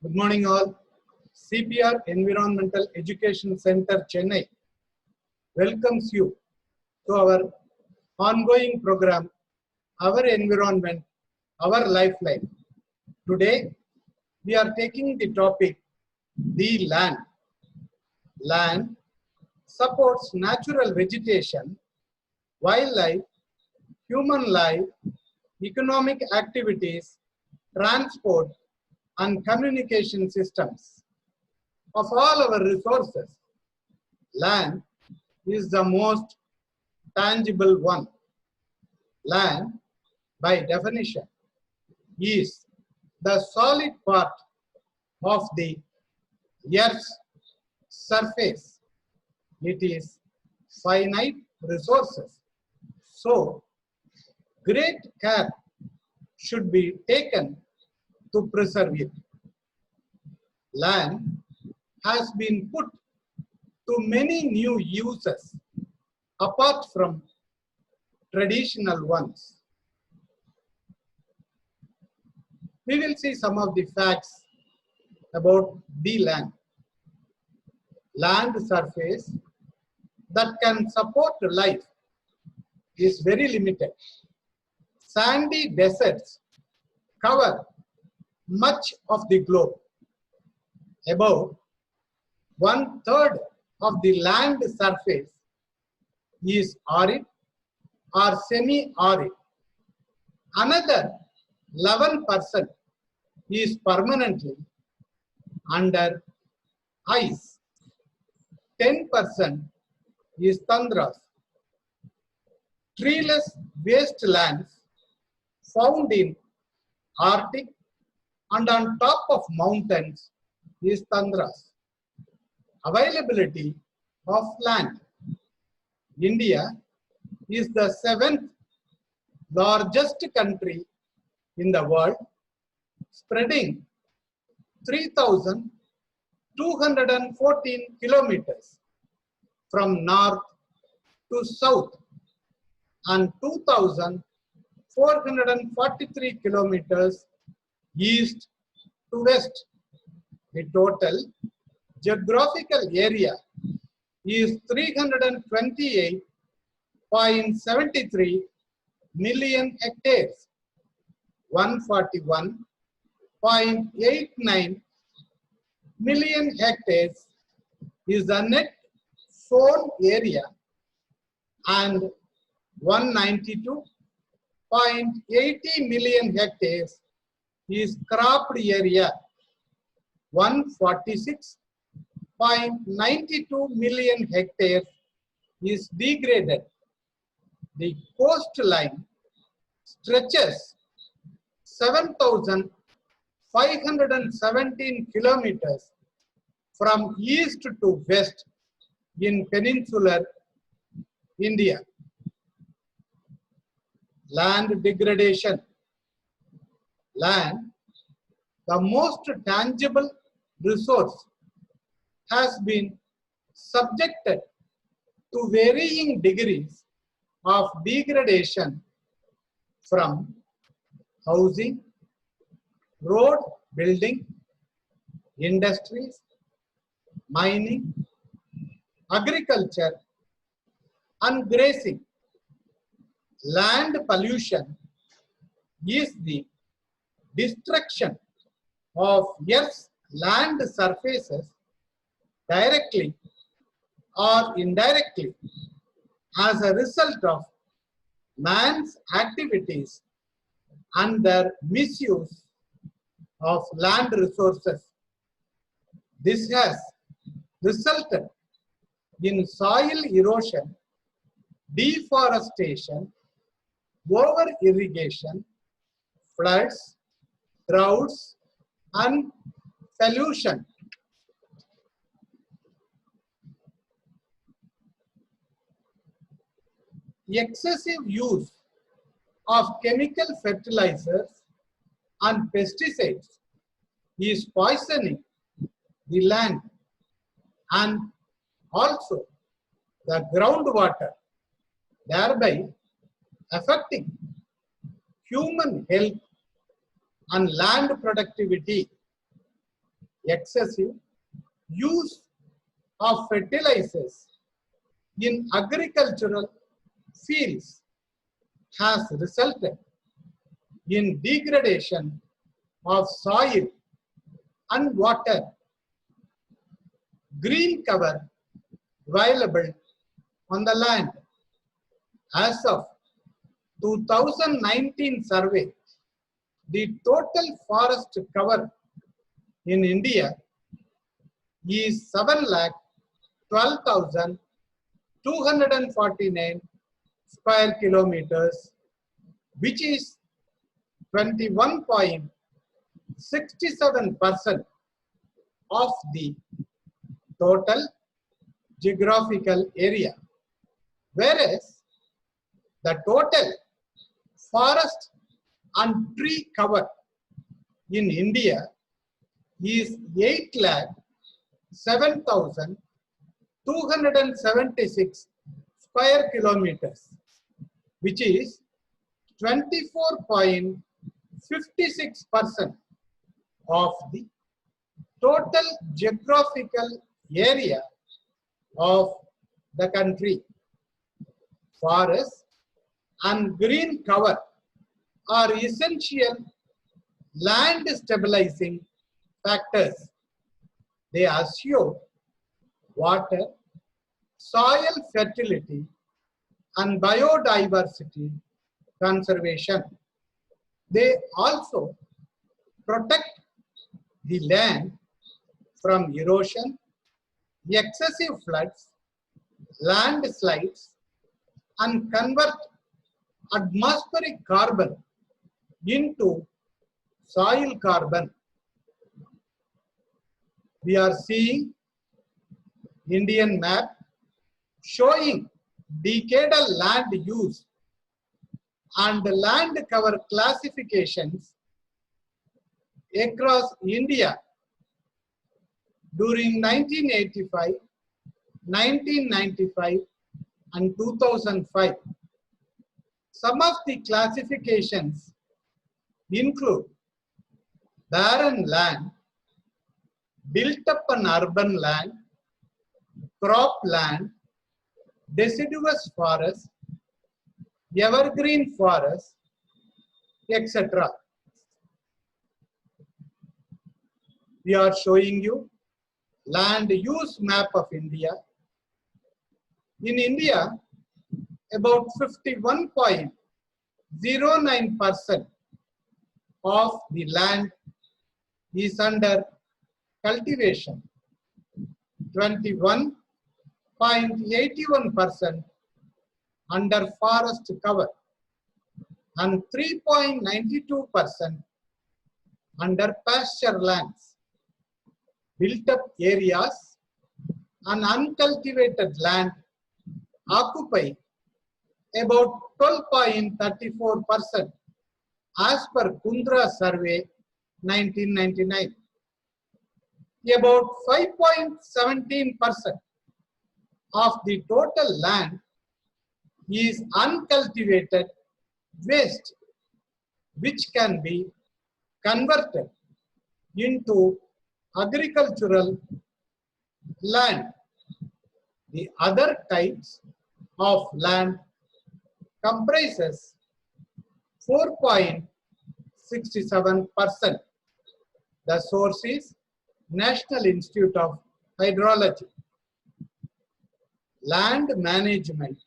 Good morning all. CPR Environmental Education Center, Chennai welcomes you to our ongoing program, Our Environment, Our Lifeline. Today, we are taking the topic, the land. Land supports natural vegetation, wildlife, human life, economic activities, transport, and communication systems. Of all our resources, land is the most tangible one. Land, by definition, is the solid part of the Earth's surface. It is finite resources. So, great care should be taken to preserve it. Land has been put to many new uses apart from traditional ones. We will see some of the facts about the land. Land surface that can support life is very limited. Sandy deserts cover much of the globe. About 1/3 of the land surface is arid or semi-arid. Another 11% is permanently under ice. 10% is tundras. Treeless wastelands found in Arctic and on top of mountains is tundras. Availability of land. India is the 7th largest country in the world, spreading 3,214 kilometers from north to south and 2,443 kilometers east to west. The total geographical area is 328.73 million hectares. 141.89 million hectares is the net sown area and 192.80 million hectares is cropped area. 146.92 million hectares is degraded. The coastline stretches 7,517 kilometers from east to west in peninsular India. Land degradation. Land, the most tangible resource, has been subjected to varying degrees of degradation from housing, road building, industries, mining, agriculture, and grazing. Land pollution is the destruction of Earth's land surfaces directly or indirectly as a result of man's activities and their misuse of land resources. This has resulted in soil erosion, deforestation, over-irrigation, floods, droughts, and pollution. Excessive use of chemical fertilizers and pesticides is poisoning the land and also the groundwater, thereby affecting human health and land productivity. excessive use of fertilizers in agricultural fields has resulted in degradation of soil and water. Green cover available on the land. As of 2019 survey, the total forest cover in India is 7,12,249 square kilometers, which is 21.67% of the total geographical area, whereas the total forest and tree cover in India is 8,07,276 square kilometers, which is 24.56% of the total geographical area of the country. Forests and green cover are essential land stabilizing factors. They assure water, soil fertility, and biodiversity conservation. They also protect the land from erosion, excessive floods, landslides, and convert atmospheric carbon into soil carbon. We are seeing Indian map showing decadal land use and land cover classifications across India during 1985, 1995 and 2005. Some of the classifications include barren land, built up on urban land, crop land, deciduous forest, evergreen forest, etc. We are showing you land use map of India. In India, about 51.09% of the land is under cultivation, 21.81% under forest cover, and 3.92% under pasture lands. Built up areas and uncultivated land occupy about 12.34% as per Kundra survey 1999. About 5.17% of the total land is uncultivated waste, which can be converted into agricultural land. The other types of land comprises 4.67%. The source is National Institute of Hydrology. Land management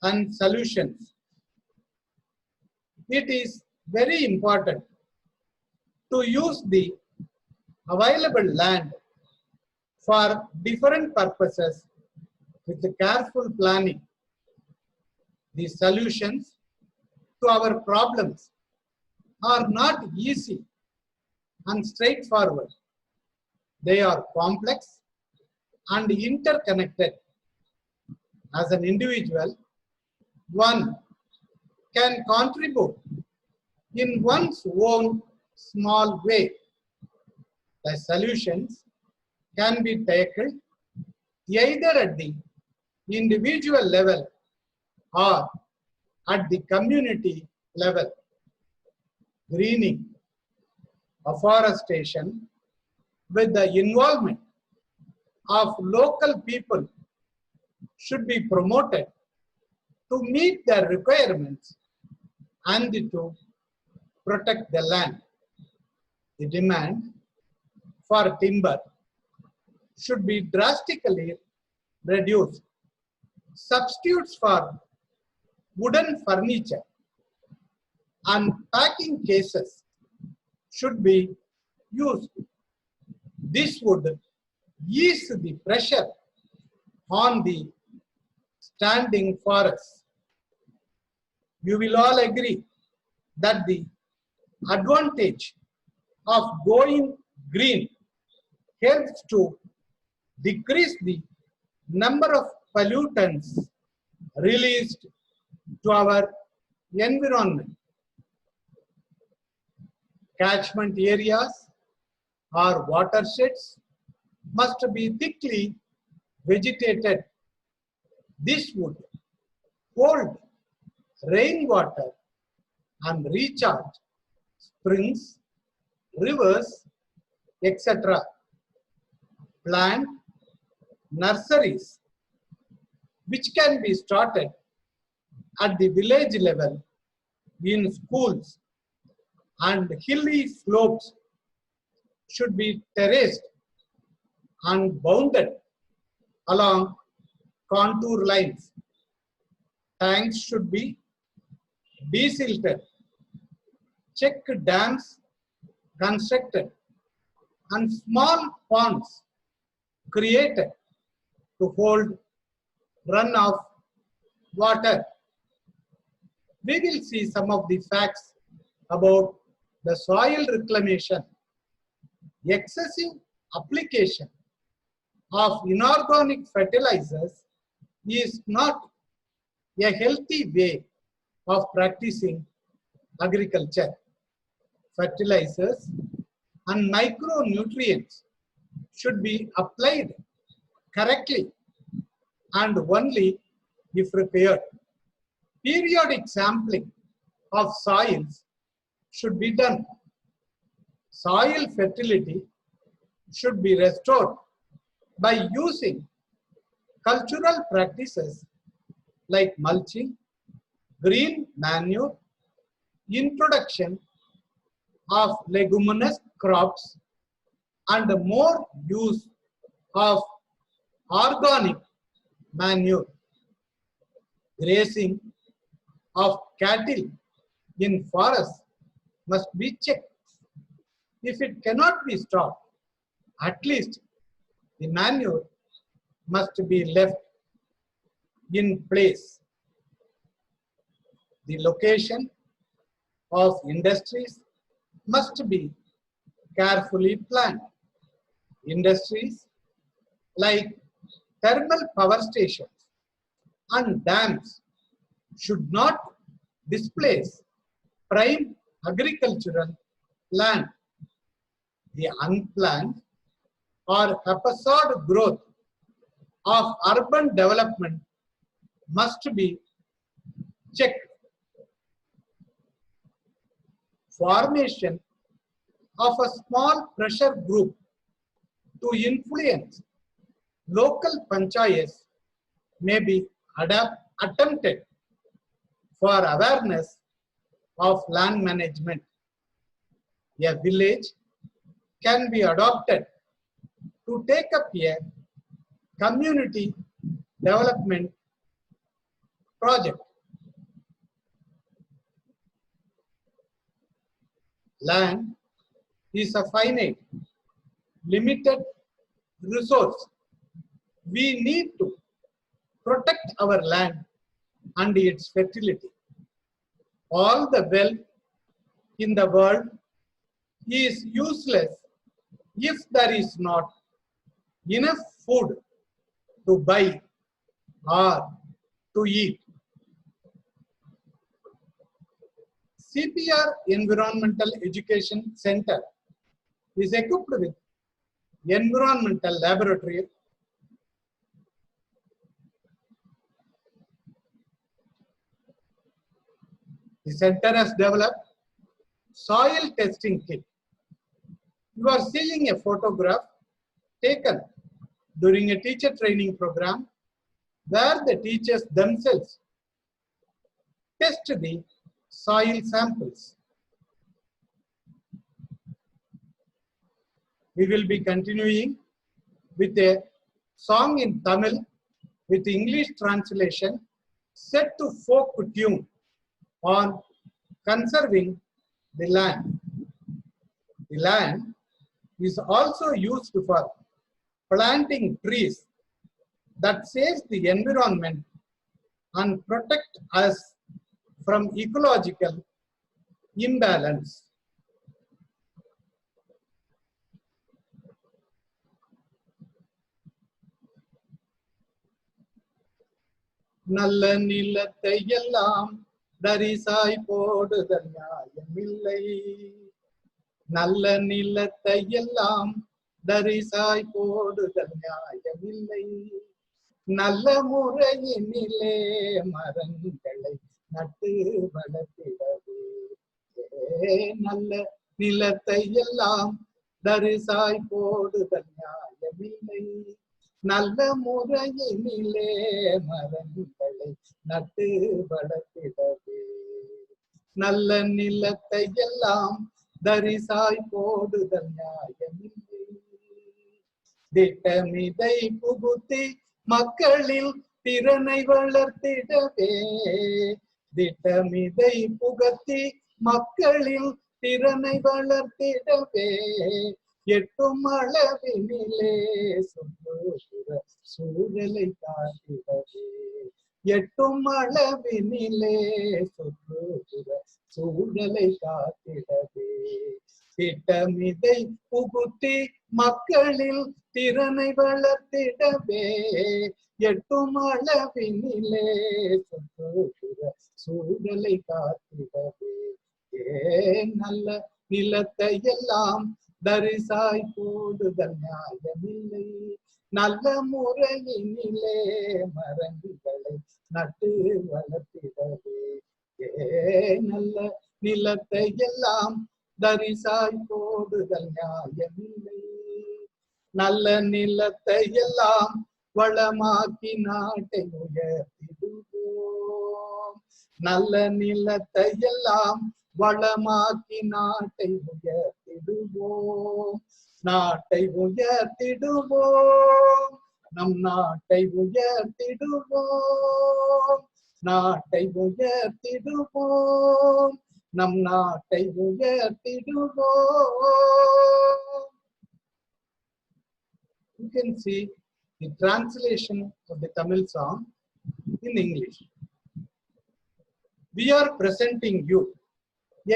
and solutions. It is very important to use the available land for different purposes with careful planning. The solutions to our problems are not easy and straightforward. They are complex and interconnected. As an individual, one can contribute in one's own small way. The solutions can be tackled either at the individual level or at the community level. Greening, afforestation, with the involvement of local people should be promoted to meet their requirements and to protect the land. The demand for timber should be drastically reduced. Substitutes for wooden furniture and packing cases should be used. This would ease the pressure on the standing forests. You will all agree that the advantage of going green helps to decrease the number of pollutants released to our environment. Catchment areas or watersheds must be thickly vegetated. This would hold rainwater and recharge springs, rivers, etc. Plant nurseries, which can be started at the village level in schools, and hilly slopes should be terraced and bounded along contour lines. Tanks should be desilted, check dams constructed, and small ponds created to hold runoff water. We will see some of the facts about the soil reclamation. Excessive application of inorganic fertilizers is not a healthy way of practicing agriculture. Fertilizers and micronutrients should be applied correctly and only if required. Periodic sampling of soils should be done. Soil fertility should be restored by using cultural practices like mulching, green manure, introduction of leguminous crops, and more use of organic manure. Grazing of cattle in forests must be checked. If it cannot be stopped, at least the manure must be left in place. The location of industries must be carefully planned. Industries like thermal power stations and dams should not displace prime agricultural land. The unplanned or haphazard growth of urban development must be checked. Formation of a small pressure group to influence local panchayats may be attempted for awareness of land management. A village can be adopted to take up a community development project. Land is a finite, limited resource. We need to protect our land and its fertility. All the wealth in the world is useless if there is not enough food to buy or to eat. CPR Environmental Education Center is equipped with environmental laboratory, the center has developed soil testing kit. You are seeing a photograph taken during a teacher training program where the teachers themselves test the soil samples. We will be continuing with a song in Tamil with English translation set to folk tune on conserving the land. The land is also used for planting trees that saves the environment and protect us from ecological imbalance. நல்ல நிலத்தை எல்லாம் தரிசாய் போடுதல் நியாயமில்லை. நல்ல நிலத்தை எல்லாம் தரிசாய் போடுதல் நியாயமில்லை. நல்ல முறையினிலே மரங்களை நட்டு வளர்த்திடவே. நல்ல நிலத்தை எல்லாம் தரிசாய் போடுதல் நியாயமில்லை. நல்ல முறையினிலே மரங்களை நட்டு வளர்த்திடவே. நல்ல நிலத்தை எல்லாம் தரிசாய் போடுதல் நியாயமில்லை. திட்டமிதை புகுத்தி மக்களில் திறனை வளர்த்திடவே. திட்டமிதை புகுத்தி மக்களில் திறனை வளர்த்திடவே. எட்டும் அளவினிலே சுற்றுப்புற சூழலை காத்திடவே. எட்டும் அளவினிலே சுற்றுப்புற சூழலை காத்திடவே. திட்டமிதை புகுத்தி மக்களில் திறனை வளர்த்திடவே. எட்டும் அளவினிலே சுற்றுப்புற சூழலை காத்திடவே. நல்ல நிலத்தை எல்லாம் தரிசாய் போடுதல் நியாயமில்லை. நல்ல முறையினிலே மரங்களை நட்டு வளர்த்திடவே. நல்ல நிலத்தை எல்லாம் தரிசாய் போடுதல் நியாயமில்லை. நல்ல நிலத்தை எல்லாம் வளமாக்கி நாட்டை உயர்த்திடுவோம். நல்ல நிலத்தை எல்லாம் வளமாக்கி நாட்டை உயர்த்திடுவோம். நாட்டை உயர்த்திடுவோம். நம் நாட்டை உயர்த்திடுவோம். நாட்டை உயர்த்திடுவோம். நம் நாட்டை உயர்த்திடுவோம். You can see the translation of the Tamil song in English. We are presenting you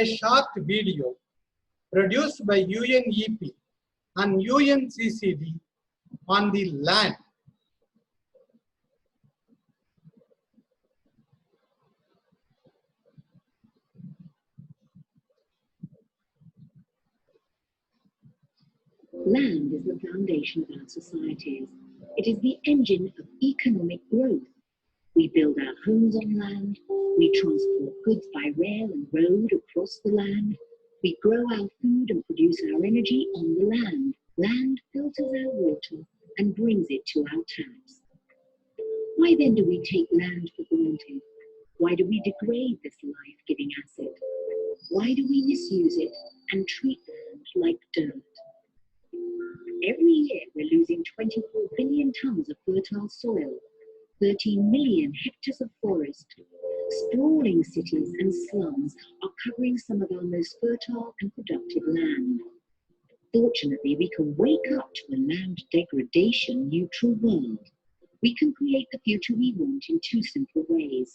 a short video produced by UNEP and UNCCD on the land. Land is the foundation of our societies. It is the engine of economic growth. We build our homes on land, we transport goods by rail and road across the land, we grow our food and produce our energy on the land. Land filters our water and brings it to our taps. Why then do we take land for granted? Why do we degrade this life-giving asset? Why do we misuse it and treat land like dirt? Every year we're losing 24 billion tons of fertile soil, 13 million hectares of forest. Sprawling cities and slums are covering some of our most fertile and productive land. Fortunately, we can wake up to a land degradation neutral world. We can create the future we want in two simple ways.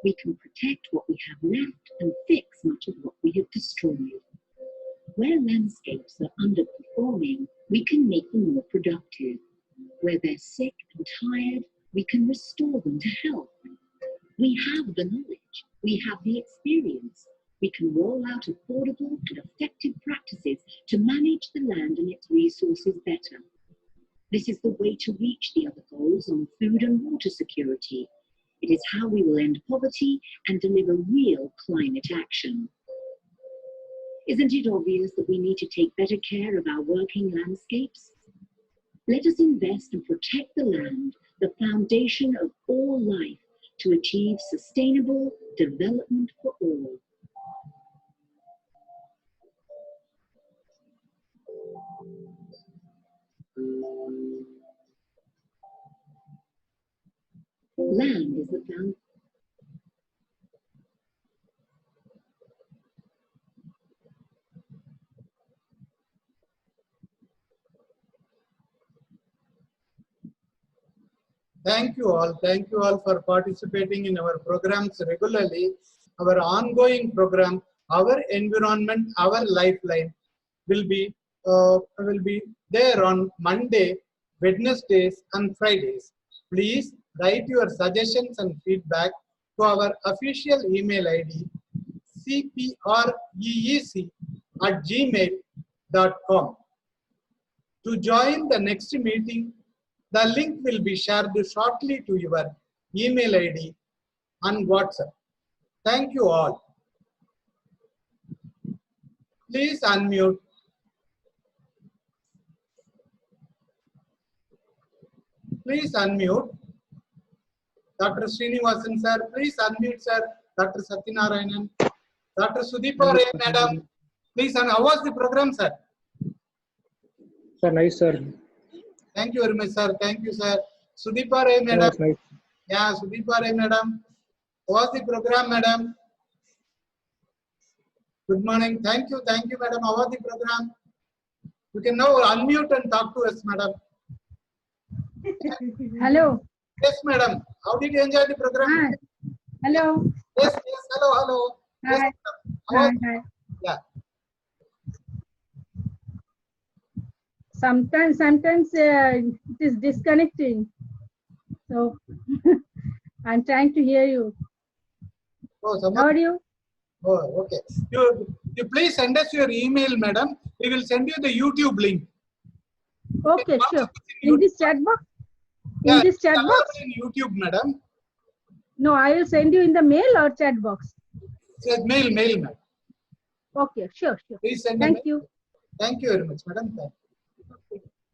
We can protect what we have left and fix much of what we have destroyed. Where landscapes are underperforming, we can make them more productive. Where they're sick and tired, we can restore them to health. We have the knowledge, we have the experience. We can roll out affordable and effective practices to manage the land and its resources better. This is the way to reach the other goals on food and water security. It is how we will end poverty and deliver real climate action. Isn't it obvious that we need to take better care of our working landscapes? Let us invest and protect the land, the foundation of all life, to achieve sustainable development for all. Land is the foundation. Thank you all. Thank you all for participating in our programs regularly. Our ongoing program, Our Environment, Our Lifeline, will be there on Monday, Wednesdays, and Fridays. Please write your suggestions and feedback to our official email ID cpreec@gmail.com. To join the next meeting, the link will be shared shortly to your email ID and WhatsApp. Thank you all. Please unmute. Please unmute. Dr. Srinivasan sir, please unmute sir. Dr. Satyanarayanan. Dr. Sudeepa Ray madam, please. And how was the program, sir? Sir, nice, sir. Thank you very much, sir. Thank you, sir. Sudeepa Ray madam. Nice. Yeah, Sudeepa Ray madam. How was the program, madam? Good morning. Thank you, madam. How was the program? You can now unmute and talk to us, madam. Hello. Yes, madam. How did you enjoy the program? Hi. Hello. Yes, hello. Yes, Hi. madam. How was- Hi. Yeah. Sometimes it is disconnecting. So I'm trying to hear you. Oh, How are you? Oh, okay. You please send us your email, madam. We will send you the YouTube link. Okay, sure. In this chat box? Yeah, In this it's chat box? available in YouTube, madam. No, I will send you in the mail or chat box. It says mail, madam. Okay, sure. Please send a Thank mail. you. Thank you very much, madam. Thank you.